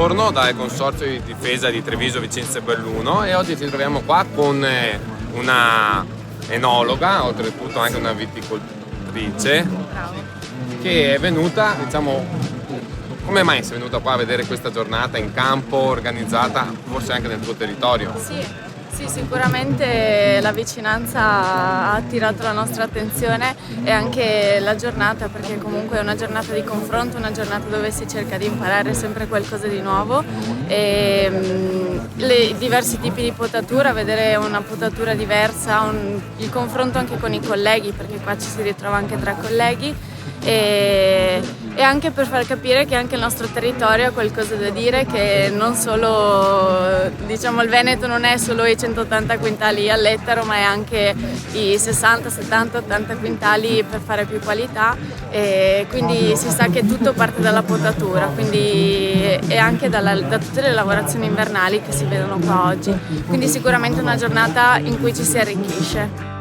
buongiorno dal Consorzio di Difesa di Treviso Vicenza e Belluno e oggi ci troviamo qua con una enologa, oltretutto anche una viticoltrice, che è venuta, diciamo, come mai sei venuta qua a vedere questa giornata in campo, organizzata forse anche nel tuo territorio? Sì, sicuramente la vicinanza ha attirato la nostra attenzione e anche la giornata, perché comunque è una giornata di confronto, una giornata dove si cerca di imparare sempre qualcosa di nuovo e i diversi tipi di potatura, vedere una potatura diversa, il confronto anche con i colleghi, perché qua ci si ritrova anche tra colleghi e anche per far capire che anche il nostro territorio ha qualcosa da dire, che non solo, diciamo, il Veneto non è solo i 180 quintali all'ettaro, ma è anche i 60, 70, 80 quintali per fare più qualità, e quindi si sa che tutto parte dalla potatura, quindi, e anche da tutte le lavorazioni invernali che si vedono qua oggi, quindi sicuramente una giornata in cui ci si arricchisce.